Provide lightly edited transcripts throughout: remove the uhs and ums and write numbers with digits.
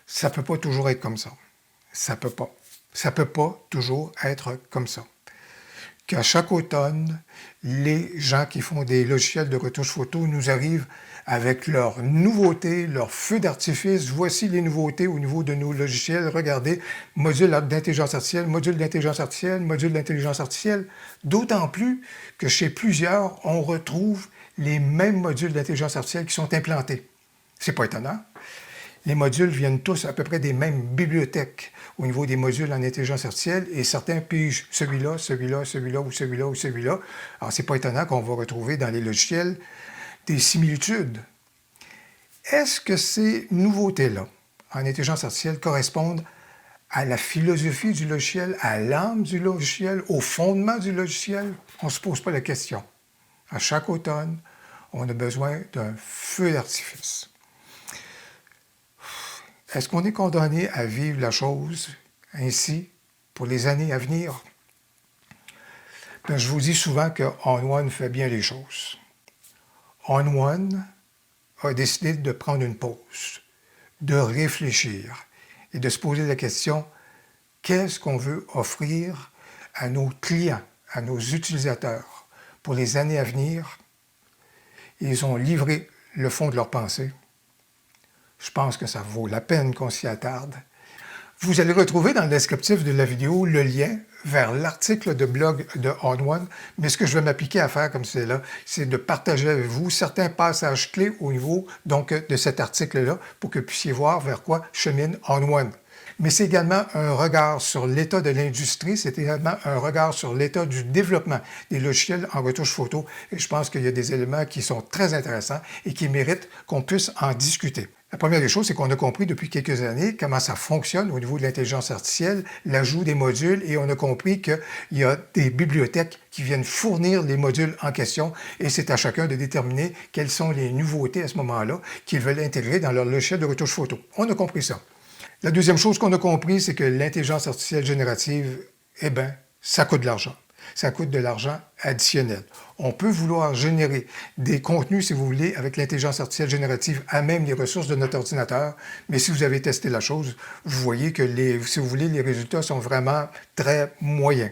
Ça ne peut pas toujours être comme ça. Ça peut pas. Ça peut pas toujours être comme ça. Qu'à chaque automne, les gens qui font des logiciels de retouche photo nous arrivent avec leurs nouveautés, leurs feux d'artifice. Voici les nouveautés au niveau de nos logiciels. Regardez, module d'intelligence artificielle, module d'intelligence artificielle, module d'intelligence artificielle. D'autant plus que chez plusieurs, on retrouve les mêmes modules d'intelligence artificielle qui sont implantés. C'est pas étonnant. Les modules viennent tous à peu près des mêmes bibliothèques au niveau des modules en intelligence artificielle et certains pigent celui-là, celui-là, celui-là ou celui-là ou celui-là. Alors, c'est pas étonnant qu'on va retrouver dans les logiciels des similitudes. Est-ce que ces nouveautés-là en intelligence artificielle correspondent à la philosophie du logiciel, à l'âme du logiciel, au fondement du logiciel? On ne se pose pas la question. À chaque automne, on a besoin d'un feu d'artifice. Est-ce qu'on est condamné à vivre la chose ainsi pour les années à venir? Bien, je vous dis souvent que ON1 fait bien les choses. ON1 a décidé de prendre une pause, de réfléchir et de se poser la question, qu'est-ce qu'on veut offrir à nos clients, à nos utilisateurs pour les années à venir? Ils ont livré le fond de leur pensée. Je pense que ça vaut la peine qu'on s'y attarde. Vous allez retrouver dans le descriptif de la vidéo le lien vers l'article de blog de ON1, mais ce que je vais m'appliquer à faire comme c'est là, c'est de partager avec vous certains passages clés au niveau donc, de cet article-là pour que vous puissiez voir vers quoi chemine ON1. Mais c'est également un regard sur l'état de l'industrie, c'est également un regard sur l'état du développement des logiciels en retouche photo. Et je pense qu'il y a des éléments qui sont très intéressants et qui méritent qu'on puisse en discuter. La première des choses, c'est qu'on a compris depuis quelques années comment ça fonctionne au niveau de l'intelligence artificielle, l'ajout des modules, et on a compris qu'il y a des bibliothèques qui viennent fournir les modules en question, et c'est à chacun de déterminer quelles sont les nouveautés à ce moment-là qu'ils veulent intégrer dans leur logiciel de retouche photo. On a compris ça. La deuxième chose qu'on a compris, c'est que l'intelligence artificielle générative, eh bien, ça coûte de l'argent. Ça coûte de l'argent additionnel. On peut vouloir générer des contenus, si vous voulez, avec l'intelligence artificielle générative à même les ressources de notre ordinateur, mais si vous avez testé la chose, vous voyez que, si vous voulez, les résultats sont vraiment très moyens.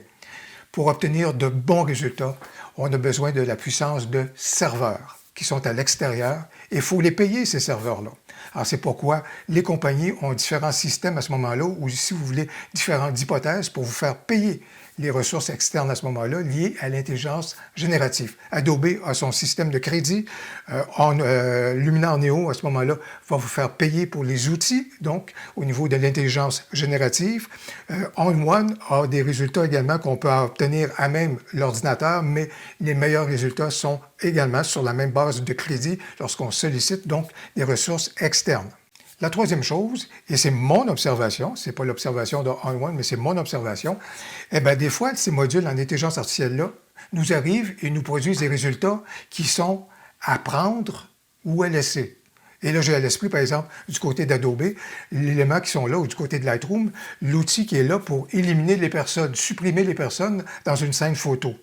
Pour obtenir de bons résultats, on a besoin de la puissance de serveurs qui sont à l'extérieur et il faut les payer, ces serveurs-là. Alors, c'est pourquoi les compagnies ont différents systèmes à ce moment-là, ou si vous voulez, différentes hypothèses pour vous faire payer les ressources externes à ce moment-là liées à l'intelligence générative. Adobe a son système de crédit. Luminar Neo, à ce moment-là, va vous faire payer pour les outils, donc au niveau de l'intelligence générative. ON1 a des résultats également qu'on peut obtenir à même l'ordinateur, mais les meilleurs résultats sont également sur la même base de crédit lorsqu'on sollicite donc des ressources externes. La troisième chose, et c'est mon observation, c'est pas l'observation de ON1, mais c'est mon observation, eh bien, des fois, ces modules en intelligence artificielle-là nous arrivent et nous produisent des résultats qui sont à prendre ou à laisser. Et là, j'ai à l'esprit, par exemple, du côté d'Adobe, les éléments qui sont là, ou du côté de Lightroom, l'outil qui est là pour éliminer les personnes, supprimer les personnes dans une scène photo.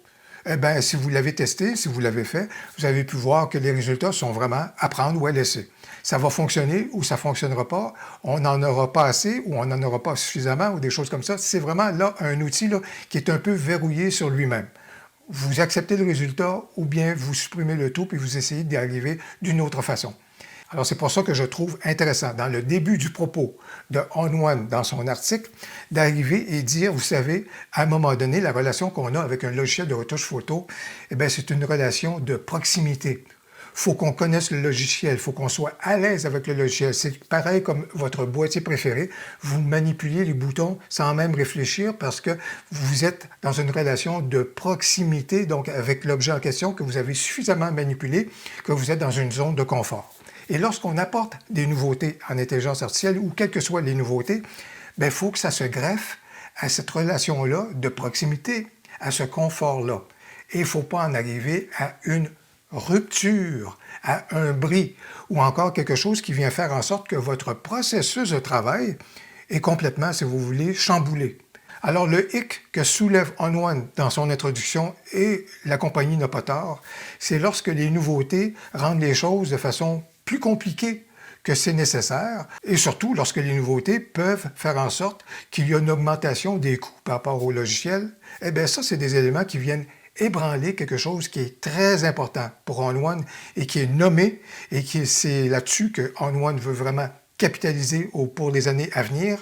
Eh bien, si vous l'avez testé, si vous l'avez fait, vous avez pu voir que les résultats sont vraiment à prendre ou à laisser. Ça va fonctionner ou ça ne fonctionnera pas, on n'en aura pas assez ou on n'en aura pas suffisamment ou des choses comme ça. C'est vraiment là un outil là, qui est un peu verrouillé sur lui-même. Vous acceptez le résultat ou bien vous supprimez le tout puis vous essayez d'y arriver d'une autre façon. Alors, c'est pour ça que je trouve intéressant, dans le début du propos de ON1 dans son article, d'arriver et dire, vous savez, à un moment donné, la relation qu'on a avec un logiciel de retouche photo, eh bien, c'est une relation de proximité. Il faut qu'on connaisse le logiciel, il faut qu'on soit à l'aise avec le logiciel. C'est pareil comme votre boîtier préféré. Vous manipulez les boutons sans même réfléchir parce que vous êtes dans une relation de proximité, donc avec l'objet en question que vous avez suffisamment manipulé, que vous êtes dans une zone de confort. Et lorsqu'on apporte des nouveautés en intelligence artificielle, ou quelles que soient les nouveautés, il faut que ça se greffe à cette relation-là de proximité, à ce confort-là. Et il ne faut pas en arriver à une rupture, à un bris, ou encore quelque chose qui vient faire en sorte que votre processus de travail est complètement, si vous voulez, chamboulé. Alors, le hic que soulève ON1 dans son introduction, et la compagnie n'a pas tort, c'est lorsque les nouveautés rendent les choses de façon plus compliquée que c'est nécessaire, et surtout lorsque les nouveautés peuvent faire en sorte qu'il y a une augmentation des coûts par rapport au logiciel, eh bien ça, c'est des éléments qui viennent ébranler quelque chose qui est très important pour ON1 et qui est nommé, et c'est là-dessus que ON1 veut vraiment capitaliser pour les années à venir,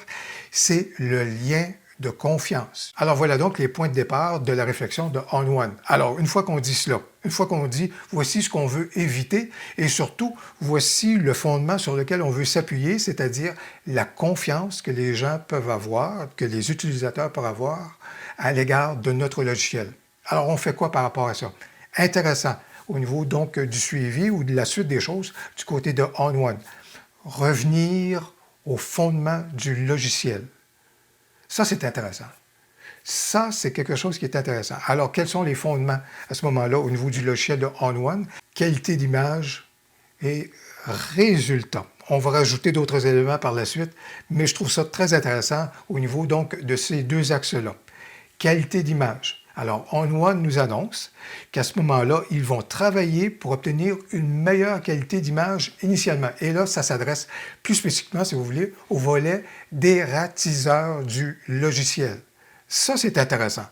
c'est le lien de confiance. Alors voilà donc les points de départ de la réflexion de ON1. Alors une fois qu'on dit cela, une fois qu'on dit voici ce qu'on veut éviter et surtout voici le fondement sur lequel on veut s'appuyer, c'est-à-dire la confiance que les gens peuvent avoir, que les utilisateurs peuvent avoir à l'égard de notre logiciel. Alors on fait quoi par rapport à ça? Intéressant au niveau donc du suivi ou de la suite des choses du côté de ON1. Revenir au fondement du logiciel. Ça, c'est intéressant. Ça, c'est quelque chose qui est intéressant. Alors, quels sont les fondements à ce moment-là au niveau du logiciel de ON1? Qualité d'image et résultat. On va rajouter d'autres éléments par la suite, mais je trouve ça très intéressant au niveau donc de ces deux axes-là. Qualité d'image. Alors, ON1 nous annonce qu'à ce moment-là, ils vont travailler pour obtenir une meilleure qualité d'image initialement. Et là, ça s'adresse plus spécifiquement, si vous voulez, au volet dératiseur du logiciel. Ça, c'est intéressant.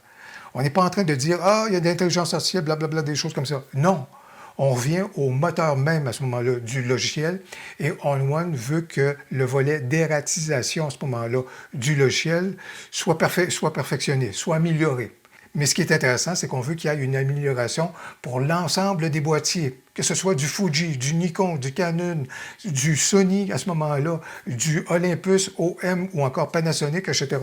On n'est pas en train de dire « Ah, il y a de l'intelligence artificielle, blablabla, des choses comme ça. » Non, on revient au moteur même à ce moment-là du logiciel et ON1 veut que le volet dératisation à ce moment-là du logiciel soit perfectionné, soit amélioré. Mais ce qui est intéressant, c'est qu'on veut qu'il y ait une amélioration pour l'ensemble des boîtiers, que ce soit du Fuji, du Nikon, du Canon, du Sony à ce moment-là, du Olympus, OM ou encore Panasonic, etc.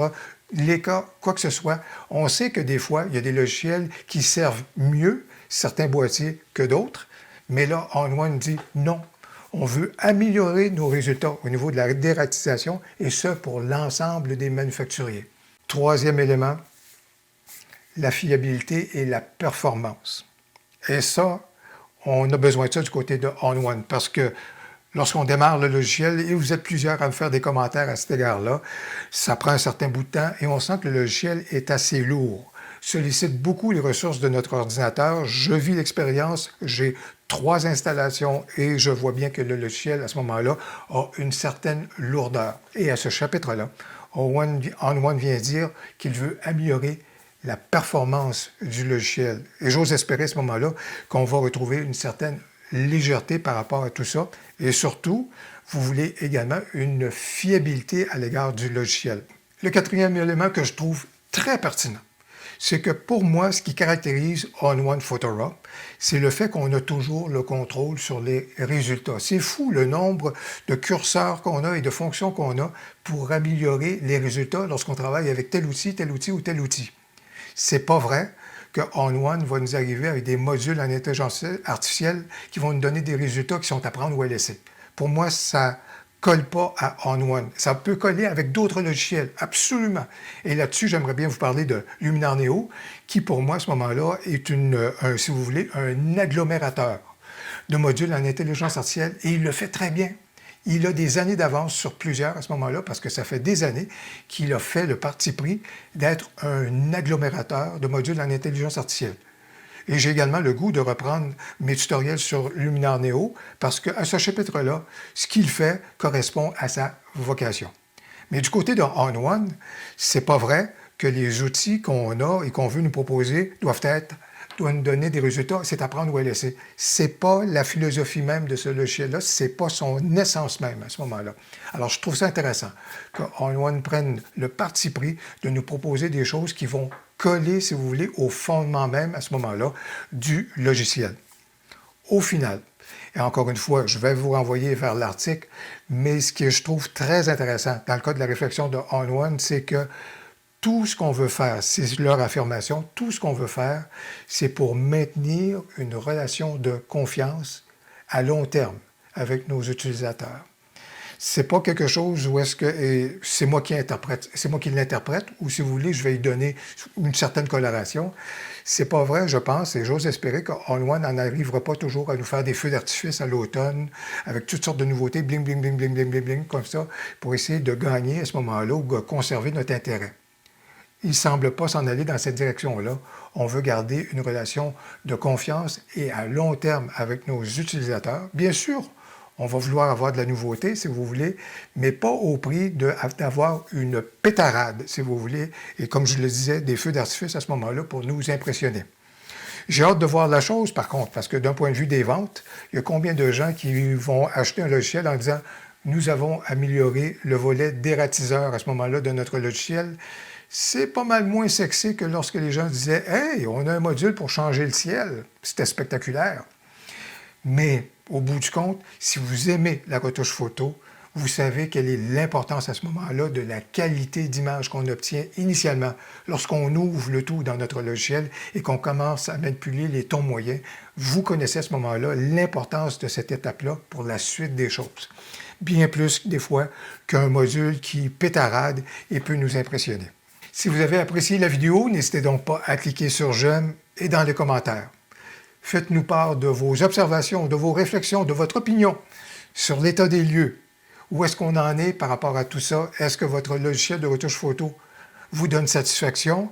Les cas, quoi que ce soit, on sait que des fois, il y a des logiciels qui servent mieux certains boîtiers que d'autres, mais là, ON1 dit non. On veut améliorer nos résultats au niveau de la dératisation et ce pour l'ensemble des manufacturiers. Troisième élément, la fiabilité et la performance. Et ça, on a besoin de ça du côté de ON1 parce que lorsqu'on démarre le logiciel, et vous êtes plusieurs à me faire des commentaires à cet égard-là, ça prend un certain bout de temps et on sent que le logiciel est assez lourd, sollicite beaucoup les ressources de notre ordinateur. Je vis l'expérience, j'ai 3 installations et je vois bien que le logiciel, à ce moment-là, a une certaine lourdeur. Et à ce chapitre-là, ON1 vient dire qu'il veut améliorer la performance du logiciel. Et j'ose espérer à ce moment-là qu'on va retrouver une certaine légèreté par rapport à tout ça. Et surtout, vous voulez également une fiabilité à l'égard du logiciel. Le quatrième élément que je trouve très pertinent, c'est que pour moi, ce qui caractérise ON1 Photorob, c'est le fait qu'on a toujours le contrôle sur les résultats. C'est fou le nombre de curseurs qu'on a et de fonctions qu'on a pour améliorer les résultats lorsqu'on travaille avec tel outil ou tel outil. C'est pas vrai que ON1 va nous arriver avec des modules en intelligence artificielle qui vont nous donner des résultats qui sont à prendre ou à laisser. Pour moi, ça colle pas à ON1. Ça peut coller avec d'autres logiciels, absolument. Et là-dessus, j'aimerais bien vous parler de Luminar Neo, qui pour moi, à ce moment-là, est si vous voulez, un agglomérateur de modules en intelligence artificielle, et il le fait très bien. Il a des années d'avance sur plusieurs à ce moment-là parce que ça fait des années qu'il a fait le parti pris d'être un agglomérateur de modules en intelligence artificielle. Et j'ai également le goût de reprendre mes tutoriels sur Luminar Neo parce qu'à ce chapitre-là, ce qu'il fait correspond à sa vocation. Mais du côté de ON1, c'est pas vrai que les outils qu'on a et qu'on veut nous proposer doivent nous donner des résultats, c'est à prendre ou à laisser. C'est pas la philosophie même de ce logiciel-là, c'est pas son essence même à ce moment-là. Alors, je trouve ça intéressant qu'ON1 prenne le parti pris de nous proposer des choses qui vont coller, si vous voulez, au fondement même, à ce moment-là, du logiciel. Au final, et encore une fois, je vais vous renvoyer vers l'article, mais ce que je trouve très intéressant dans le cas de la réflexion de ON1, c'est que tout ce qu'on veut faire, c'est leur affirmation, tout ce qu'on veut faire, c'est pour maintenir une relation de confiance à long terme avec nos utilisateurs. C'est pas quelque chose où est-ce que c'est moi qui l'interprète, ou si vous voulez, je vais y donner une certaine coloration. C'est pas vrai, je pense, et j'ose espérer qu'ON1 n'en arrivera pas toujours à nous faire des feux d'artifice à l'automne, avec toutes sortes de nouveautés, bling, bling, bling, bling, bling, bling, bling, comme ça, pour essayer de gagner à ce moment-là ou de conserver notre intérêt. Il ne semble pas s'en aller dans cette direction-là. On veut garder une relation de confiance et à long terme avec nos utilisateurs. Bien sûr, On va vouloir avoir de la nouveauté, si vous voulez, mais pas au prix d'avoir une pétarade, si vous voulez, et comme je le disais, des feux d'artifice à ce moment-là pour nous impressionner. J'ai hâte de voir la chose, par contre, parce que d'un point de vue des ventes, il y a combien de gens qui vont acheter un logiciel en disant « Nous avons amélioré le volet dératiseur à ce moment-là de notre logiciel ». C'est pas mal moins sexy que lorsque les gens disaient « Hey, on a un module pour changer le ciel ». C'était spectaculaire. Mais au bout du compte, si vous aimez la retouche photo, vous savez quelle est l'importance à ce moment-là de la qualité d'image qu'on obtient initialement lorsqu'on ouvre le tout dans notre logiciel et qu'on commence à manipuler les tons moyens. Vous connaissez à ce moment-là l'importance de cette étape-là pour la suite des choses. Bien plus des fois qu'un module qui pétarade et peut nous impressionner. Si vous avez apprécié la vidéo, n'hésitez donc pas à cliquer sur « J'aime » et dans les commentaires. Faites-nous part de vos observations, de vos réflexions, de votre opinion sur l'état des lieux. Où est-ce qu'on en est par rapport à tout ça? Est-ce que votre logiciel de retouche photo vous donne satisfaction?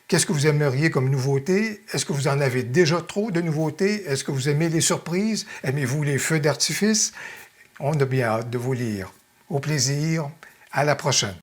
Qu'est-ce que vous aimeriez comme nouveauté? Est-ce que vous en avez déjà trop de nouveautés? Est-ce que vous aimez les surprises? Aimez-vous les feux d'artifice? On a bien hâte de vous lire. Au plaisir, à la prochaine.